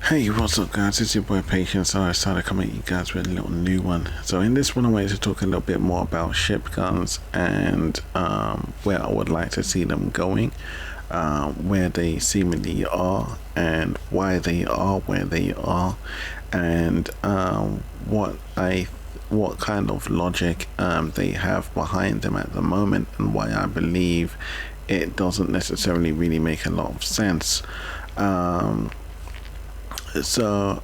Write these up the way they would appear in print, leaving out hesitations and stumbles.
Hey, what's up guys, it's your boy Patience. So I decided to come at you guys with a little new one. So in this one I wanted to talk a little bit more about ship guns and where I would like to see them going, where they seemingly are and why they are where they are, and what kind of logic they have behind them at the moment, and why I believe it doesn't necessarily really make a lot of sense.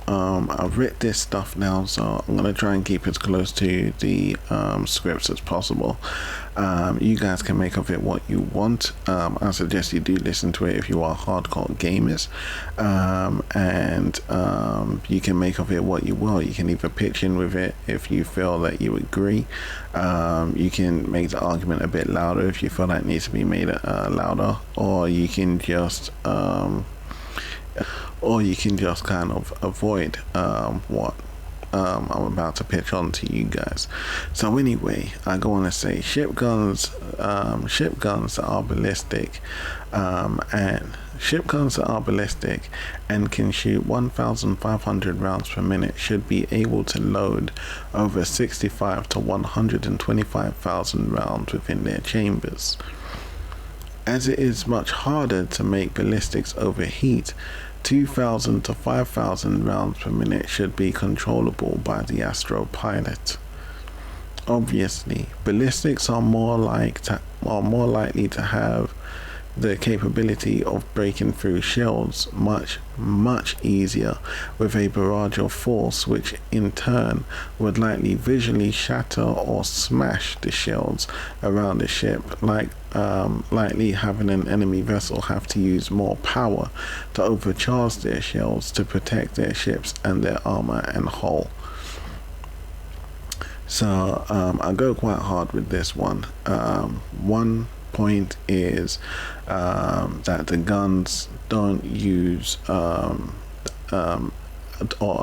I've written this stuff now, so I'm gonna try and keep as close to the scripts as possible. You guys can make of it what you want. I suggest you do listen to it if you are hardcore gamers, and you can make of it what you will. You can either pitch in with it if you feel that you agree. You can make the argument a bit louder if you feel that it needs to be made louder, or you can just kind of avoid what I'm about to pitch on to you guys. So anyway, I go on to say ship guns that are ballistic, and can shoot 1,500 rounds per minute should be able to load over 65 to 125,000 rounds within their chambers. As it is much harder to make ballistics overheat, 2,000 to 5,000 rounds per minute should be controllable by the Astro pilot. Obviously, ballistics are more likely to have the capability of breaking through shields much easier with a barrage of force, which in turn would likely visually shatter or smash the shields around the ship, likely having an enemy vessel have to use more power to overcharge their shields to protect their ships and their armor and hull. So I go quite hard with this one. One point is that the guns don't use or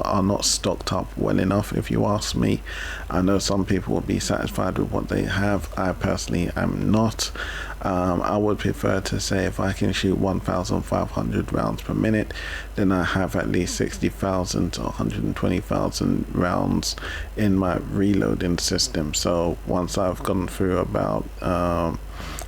are not stocked up well enough, if you ask me. I know some people will be satisfied with what they have. I personally am not. I would prefer to say if I can shoot 1,500 rounds per minute, then I have at least 60,000 to 120,000 rounds in my reloading system. So once I've gone through about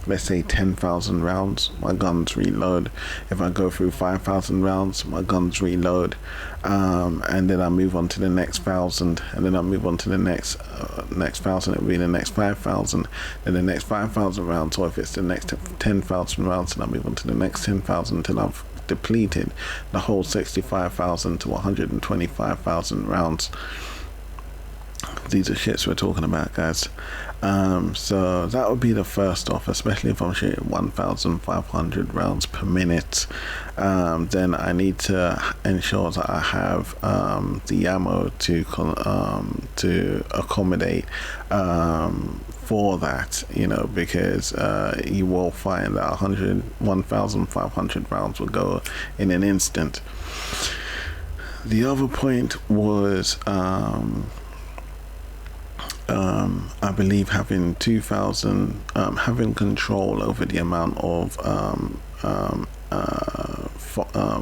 let's say 10,000 rounds, my guns reload. If I go through 5,000 rounds, my guns reload, and then I move on to the next 1,000, and then I move on to the next 1,000. It'll be the next 5,000, then the next 5,000 rounds, or if it's the next 10,000 rounds, and I move on to the next 10,000 until I've depleted the whole 65,000 to 125,000 rounds. These are shits we're talking about, guys. So that would be the first off, especially if I'm shooting 1,500 rounds per minute. Then I need to ensure that I have the ammo to accommodate for that, because you will find that 1,500 rounds will go in an instant. The other point was I believe having 2,000, having control over the amount of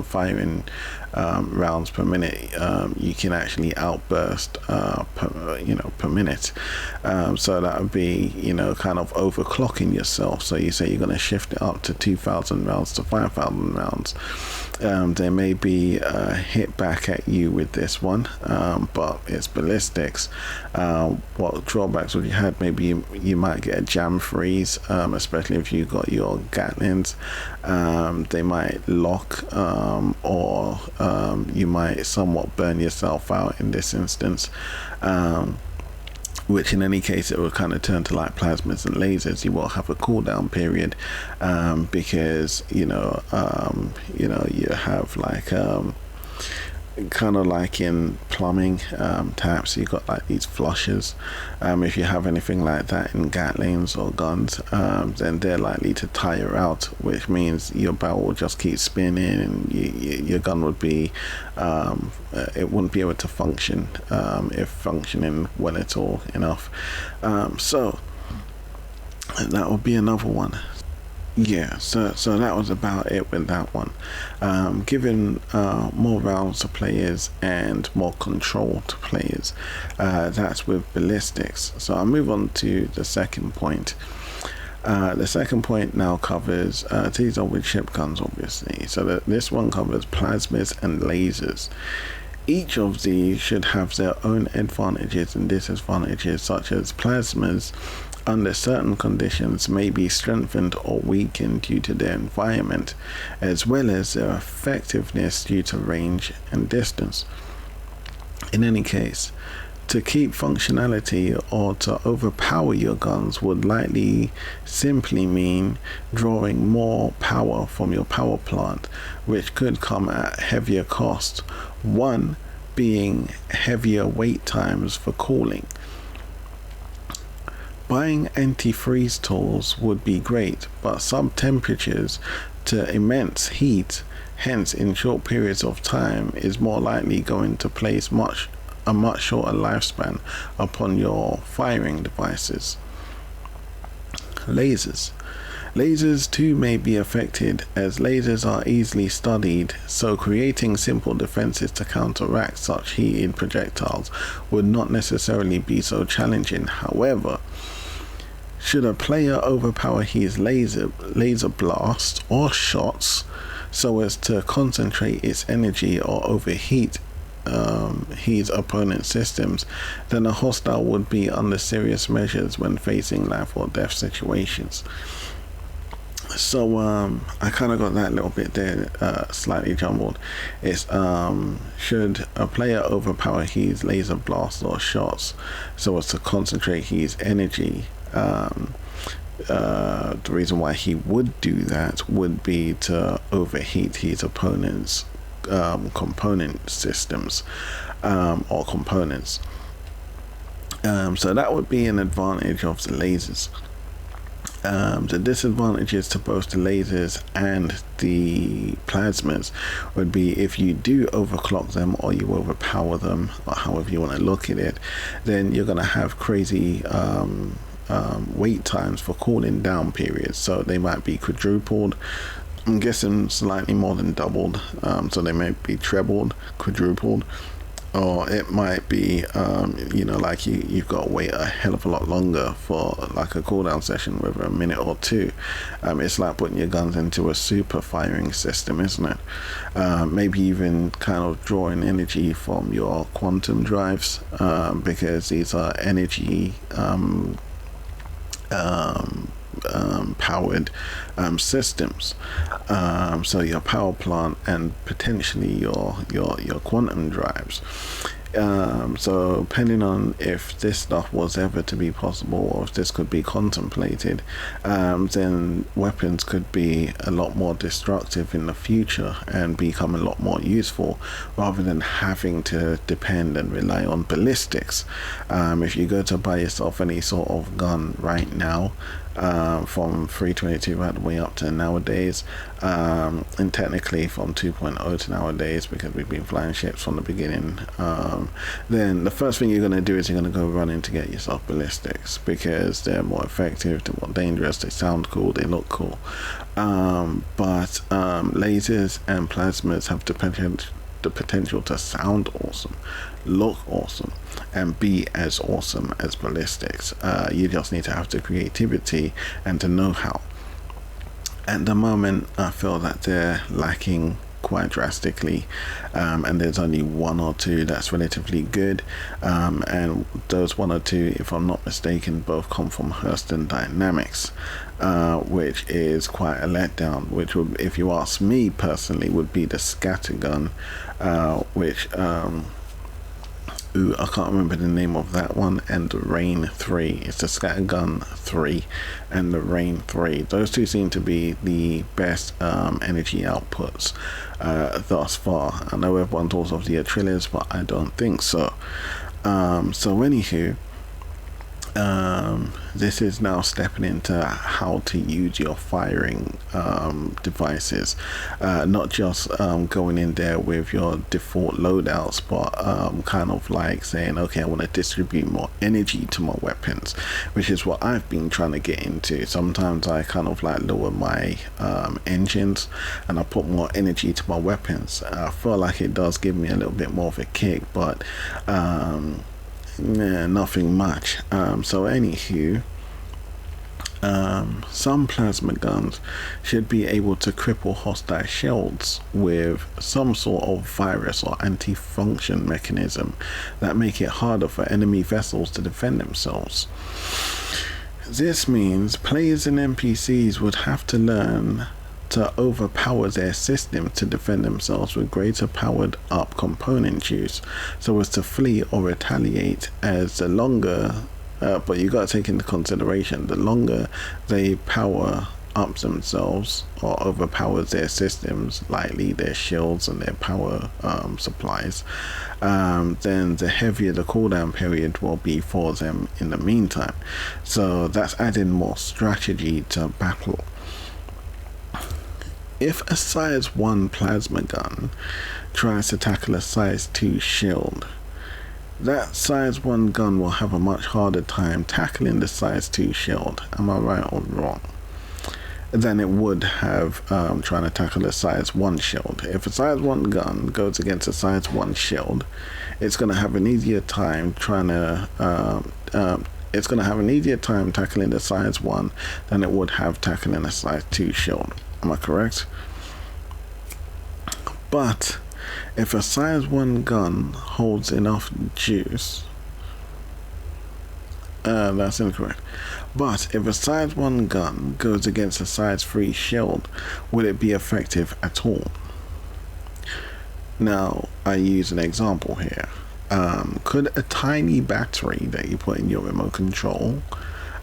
firing rounds per minute. You can actually outburst per minute. So that would be kind of overclocking yourself. So you say you're going to shift it up to 2,000 rounds to 5,000 rounds. There may be a hit back at you with this one, but it's ballistics. What drawbacks would you have? Maybe you might get a jam freeze, especially if you got your gatlings. They might lock, or you might somewhat burn yourself out in this instance, which in any case it will kind of turn to like plasmas and lasers. You will have a cooldown period, because you have like kind of like in plumbing taps, you got like these flushes. If you have anything like that in gatlings or guns, then they're likely to tire out, which means your barrel will just keep spinning, and your gun would be it wouldn't be able to function, if functioning well at all enough. So that would be another one. Yeah, so that was about it with that one. Giving more rounds to players and more control to players. That's with ballistics. So I'll move on to the second point. The second point now covers, these are with ship guns obviously, so this one covers plasmas and lasers. Each of these should have their own advantages and disadvantages, such as plasmas under certain conditions may be strengthened or weakened due to their environment, as well as their effectiveness due to range and distance. In any case, to keep functionality or to overpower your guns would likely simply mean drawing more power from your power plant, which could come at heavier cost. One being heavier wait times for cooling. Buying anti-freeze tools would be great, but sub-temperatures to immense heat, hence in short periods of time, is more likely going to place a much shorter lifespan upon your firing devices. Lasers too may be affected, as lasers are easily studied, so creating simple defenses to counteract such heated projectiles would not necessarily be so challenging. However, should a player overpower his laser blast or shots so as to concentrate its energy or overheat his opponent's systems, then a hostile would be under serious measures when facing life or death situations. So I kind of got that little bit there slightly jumbled. It's should a player overpower his laser blast or shots so as to concentrate his energy. The reason why he would do that would be to overheat his opponent's component systems or components. So that would be an advantage of the lasers. The disadvantages to both the lasers and the plasmas would be if you do overclock them or you overpower them, or however you want to look at it, then you're going to have crazy wait times for cooling down periods. So they might be quadrupled, I'm guessing slightly more than doubled, so they may be trebled, quadrupled, or it might be like you've got to wait a hell of a lot longer for like a cooldown session, whether a minute or two. It's like putting your guns into a super firing system, isn't it? Maybe even kind of drawing energy from your quantum drives, because these are energy powered systems, so your power plant and potentially your quantum drives. So depending on if this stuff was ever to be possible or if this could be contemplated, then weapons could be a lot more destructive in the future and become a lot more useful rather than having to depend and rely on ballistics. If you go to buy yourself any sort of gun right now, from 322 right the way up to nowadays, and technically from 2.0 to nowadays, because we've been flying ships from the beginning, then the first thing you're going to do is you're going to go running to get yourself ballistics, because they're more effective, they're more dangerous, they sound cool, they look cool. But lasers and plasmas have the potential to sound awesome, look awesome, and be as awesome as ballistics. You just need to have the creativity and the know-how. At the moment, I feel that they're lacking quite drastically, and there's only one or two that's relatively good, and those one or two, if I'm not mistaken, both come from Hurston Dynamics, which is quite a letdown, which would, if you ask me personally, would be the scattergun, which I can't remember the name of that one, and the Rain 3. It's the Scattergun 3 and the Rain 3. Those two seem to be the best energy outputs thus far. I know everyone talks of the Atrillas, but I don't think so. So anywho, this is now stepping into how to use your firing devices, not just going in there with your default loadouts, but kind of like saying, okay, I want to distribute more energy to my weapons, which is what I've been trying to get into. Sometimes I kind of like lower my engines and I put more energy to my weapons. I feel like it does give me a little bit more of a kick, but yeah, nothing much. So anywho, some plasma guns should be able to cripple hostile shields with some sort of virus or anti-function mechanism that make it harder for enemy vessels to defend themselves. This means players and NPCs would have to learn to overpower their system to defend themselves with greater powered up component use, so as to flee or retaliate. As the longer but you got to take into consideration, the longer they power up themselves or overpower their systems, likely their shields and their power supplies, then the heavier the cooldown period will be for them in the meantime. So that's adding more strategy to battle. If a size 1 plasma gun tries to tackle a size 2 shield, that size 1 gun will have a much harder time tackling the size 2 shield, am I right or wrong, than it would have trying to tackle a size 1 shield. If a size 1 gun goes against a size 1 shield, it's going to have an easier time tackling the size 1 than it would have tackling a size 2 shield. Am I correct? But if a size 1 gun holds enough juice, that's incorrect. But if a size 1 gun goes against a size 3 shield, will it be effective at all? Now, I use an example here. Could a tiny battery that you put in your remote control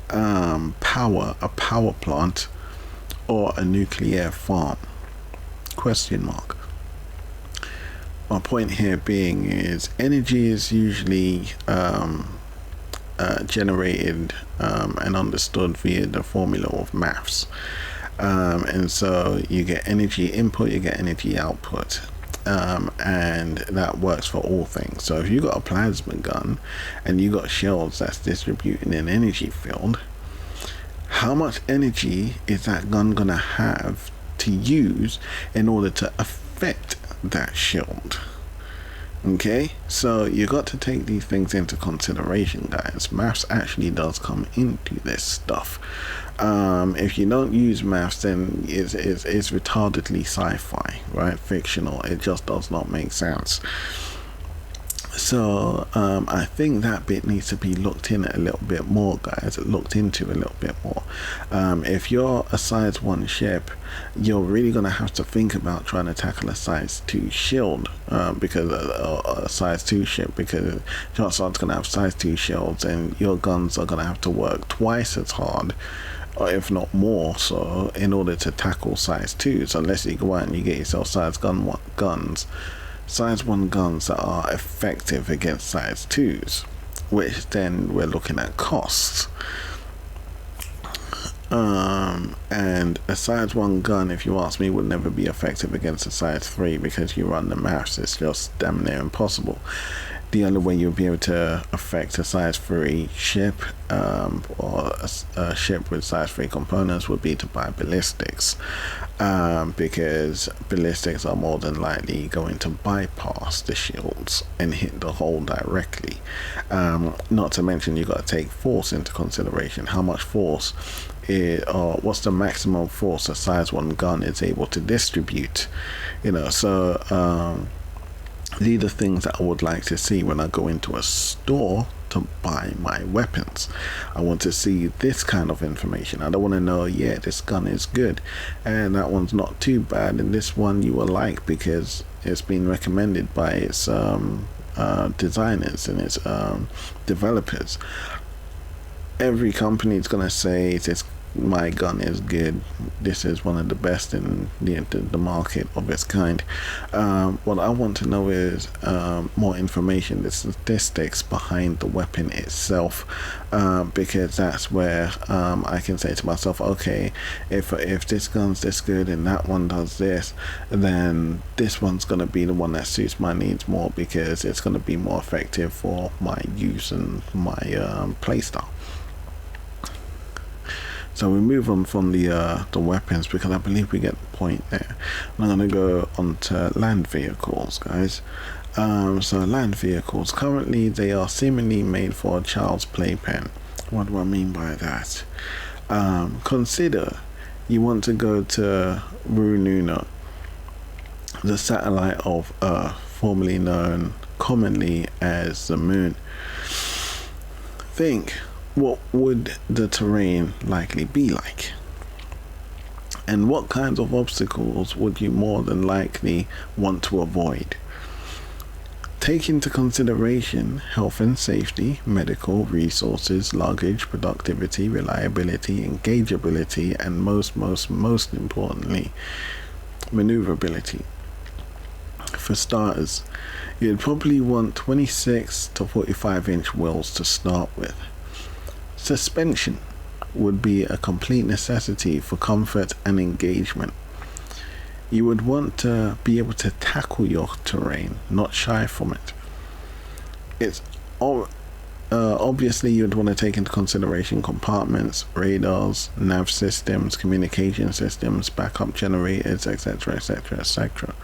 power a power plant or a nuclear farm? Question mark. My point here being is energy is usually generated and understood via the formula of maths, and so you get energy input, you get energy output, and that works for all things. So if you got a plasma gun and you got shields that's distributing an energy field, how much energy is that gun gonna have to use in order to affect that shield? Okay, so you got to take these things into consideration, guys. Maths actually does come into this stuff. If you don't use maths, then it's retardedly sci-fi, right? Fictional. It just does not make sense. So I think that bit needs to be looked in a little bit more, guys. Looked into a little bit more. If you're a size 1 ship, you're really gonna have to think about trying to tackle a size 2 shield, because a size 2 ship, because Johnstone's gonna have size 2 shields, and your guns are gonna have to work twice as hard, or if not more so, in order to tackle size 2s, unless you go out and you get yourself size 1 guns that are effective against size 2s, which then we're looking at costs. And a size 1 gun, if you ask me, would never be effective against a size 3, because you run the maths, it's just damn near impossible. The only way you'll be able to affect a size 3 ship, or a ship with size 3 components, would be to buy ballistics, because ballistics are more than likely going to bypass the shields and hit the hull directly. Not to mention, you got to take force into consideration. How much force or what's the maximum force a size 1 gun is able to distribute, so these are things that I would like to see when I go into a store to buy my weapons. I want to see this kind of information. I don't want to know, yeah, this gun is good and that one's not too bad, and this one you will like because it's been recommended by its designers and its developers. Every company is going to say this my gun is good. This is one of the best in the market of its kind. What I want to know is more information, the statistics behind the weapon itself, because that's where I can say to myself, okay, if this gun's this good and that one does this, then this one's going to be the one that suits my needs more, because it's going to be more effective for my use and my playstyle. So we move on from the weapons, because I believe we get the point there. I'm going to go on to land vehicles, guys. So land vehicles, currently they are seemingly made for a child's playpen. What do I mean by that? Consider you want to go to Rununa, the satellite of Earth, formerly known commonly as the moon. Think, what would the terrain likely be like? And what kinds of obstacles would you more than likely want to avoid? Take into consideration health and safety, medical resources, luggage, productivity, reliability, engageability, and most importantly, maneuverability. For starters, you'd probably want 26 to 45-inch wheels to start with. Suspension would be a complete necessity for comfort and engagement. You would want to be able to tackle your terrain, not shy from it. It's obviously you'd want to take into consideration compartments, radars, nav systems, communication systems, backup generators, etc, etc, etc.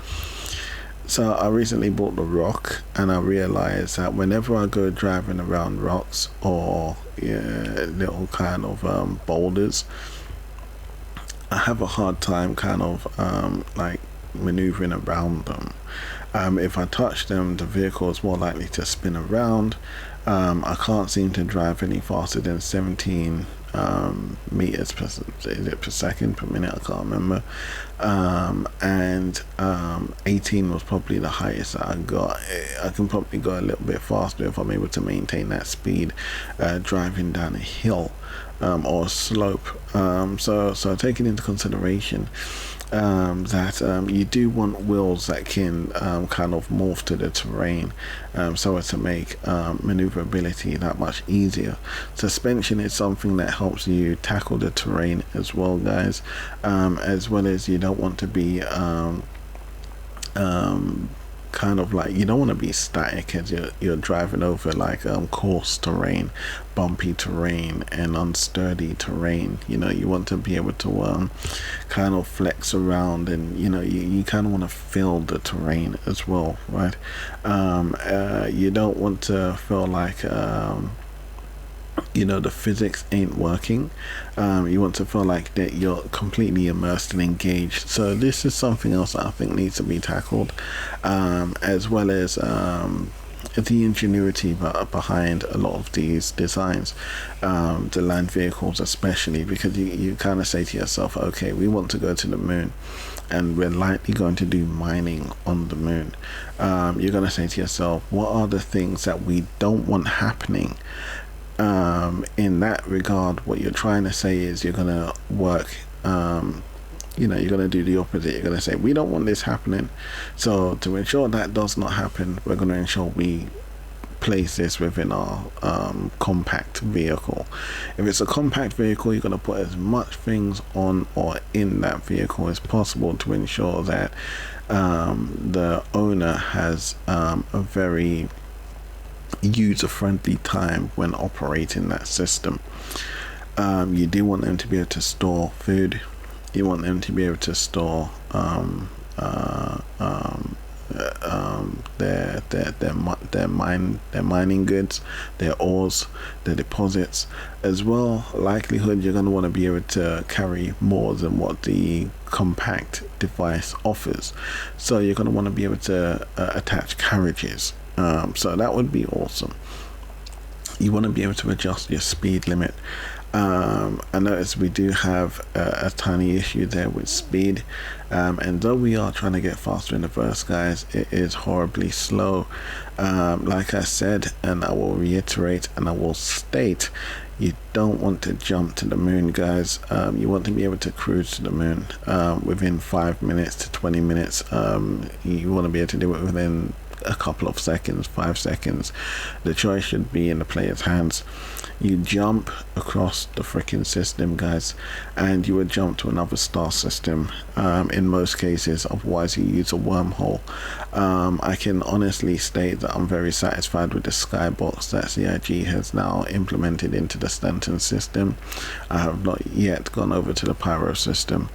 So I recently bought the Rock, and I realized that whenever I go driving around rocks or little kind of boulders, I have a hard time kind of like maneuvering around them. If I touch them, the vehicle is more likely to spin around. I can't seem to drive any faster than 17 meters per second per minute, I can't remember, and 18 was probably the highest that I got. I can probably go a little bit faster if I'm able to maintain that speed driving down a hill or a slope. So taking into consideration that you do want wheels that can kind of morph to the terrain, so as to make maneuverability that much easier. Suspension is something that helps you tackle the terrain as well, guys, as well as you don't want to be kind of like, you don't want to be static as you're driving over like coarse terrain, bumpy terrain, and unsturdy terrain. You know, you want to be able to kind of flex around, and you kind of want to feel the terrain as well, right? You don't want to feel like the physics ain't working. You want to feel like that you're completely immersed and engaged. So this is something else that I think needs to be tackled, as well as the ingenuity behind a lot of these designs, the land vehicles especially, because you kind of say to yourself, okay, we want to go to the moon, and we're likely going to do mining on the moon. You're going to say to yourself, what are the things that we don't want happening? In that regard, what you're trying to say is you're going to work, you're going to do the opposite. You're going to say, we don't want this happening, so to ensure that does not happen, we're going to ensure we place this within our compact vehicle. If it's a compact vehicle, you're going to put as much things on or in that vehicle as possible to ensure that the owner has a very user-friendly time when operating that system. You do want them to be able to store food. You want them to be able to store their mining goods, their ores, their deposits as well. Likelihood you're going to want to be able to carry more than what the compact device offers, so you're going to want to be able to attach carriages. So that would be awesome. You want to be able to adjust your speed limit. I notice we do have a tiny issue there with speed, and though we are trying to get faster in the verse, guys, it is horribly slow. Like I said, and I will reiterate and I will state, You don't want to jump to the moon, guys. You want to be able to cruise to the moon within 5 minutes to 20 minutes. You want to be able to do it within a couple of seconds, 5 seconds. The choice should be in the player's hands. You jump across the freaking system, guys, and you would jump to another star system in most cases. Otherwise you use a wormhole. I can honestly state that I'm very satisfied with the skybox that CIG has now implemented into the Stanton system. I have not yet gone over to the Pyro system,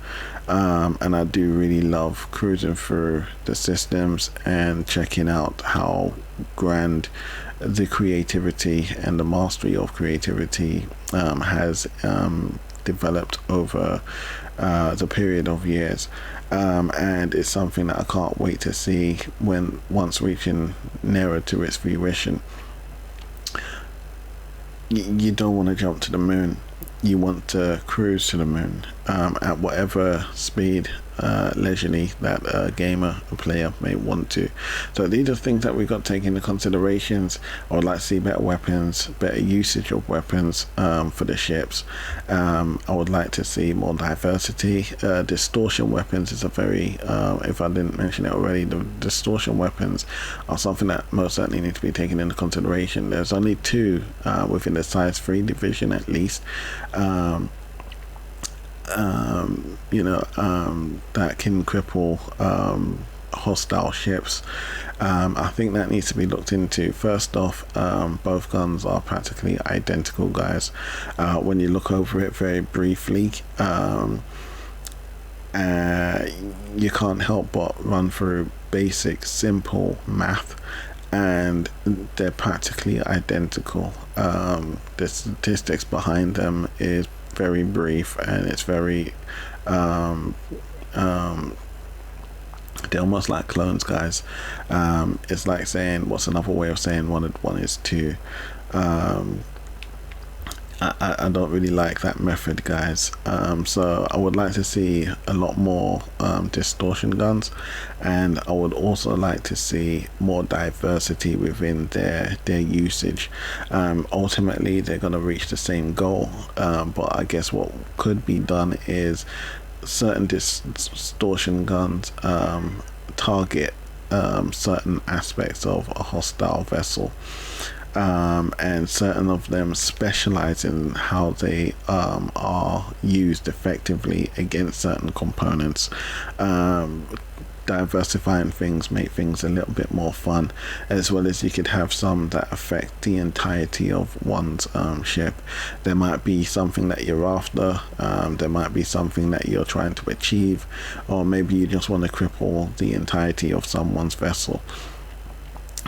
and I do really love cruising through the systems and checking out how grand the creativity and the mastery of creativity has developed over the period of years, and it's something that I can't wait to see once reaching nearer to its fruition. You don't want to jump to the moon. You want to cruise to the moon at whatever speed leisurely that a gamer, a player may want to. So these are things that we've got to take into considerations. I would like to see better weapons, better usage of weapons for the ships. I would like to see more diversity. Distortion weapons is a very, if I didn't mention it already, the distortion weapons are something that most certainly need to be taken into consideration. There's only 2 within the size 3 division at least. That can cripple hostile ships. I think that needs to be looked into. First off, both guns are practically identical, guys. When you look over it very briefly, you can't help but run through basic simple math, and they're practically identical. The statistics behind them is very brief, and it's very they're almost like clones, guys. It's like saying, what's another way of saying 1 and 1 is 2? I don't really like that method, guys. So I would like to see a lot more distortion guns, and I would also like to see more diversity within their usage. Ultimately they're going to reach the same goal, but I guess what could be done is certain distortion guns target certain aspects of a hostile vessel, and certain of them specialize in how they are used effectively against certain components. Diversifying things make things a little bit more fun, as well as you could have some that affect the entirety of one's ship. There might be something that you're after, there might be something that you're trying to achieve, or maybe you just want to cripple the entirety of someone's vessel.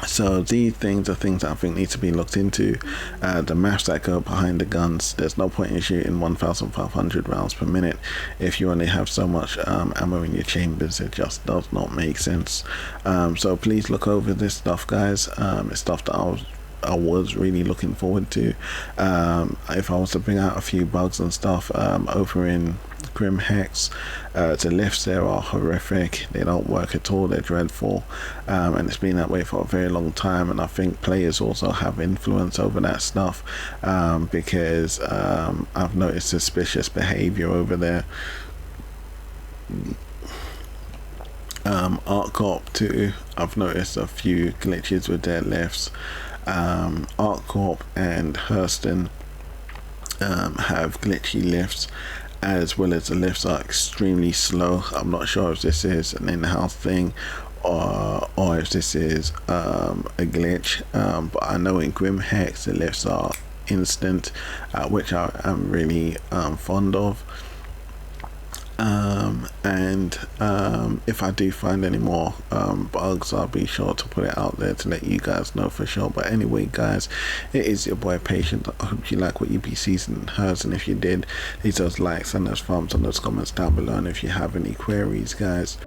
So these things are things that I think need to be looked into. The maths that go behind the guns, there's no point in shooting 1,500 rounds per minute if you only have so much ammo in your chambers. It just does not make sense. So please look over this stuff, guys. It's stuff that I was really looking forward to. If I was to bring out a few bugs and stuff over in Grim-Hex, the lifts there are horrific. They don't work at all. They're dreadful, and it's been that way for a very long time, and I think players also have influence over that stuff, because I've noticed suspicious behavior over there. Arc Corp too, I've noticed a few glitches with their lifts. Arc Corp and Hurston have glitchy lifts, as well as the lifts are extremely slow. I'm not sure if this is an in-house thing or if this is a glitch, but I know in Grim-Hex the lifts are instant, which I am really fond of. And if I do find any more bugs, I'll be sure to put it out there to let you guys know for sure. But anyway, guys, it is your boy Patient. I hope you like what you be seeing and heard, and if you did, leave those likes and those thumbs and those comments down below, and if you have any queries, guys.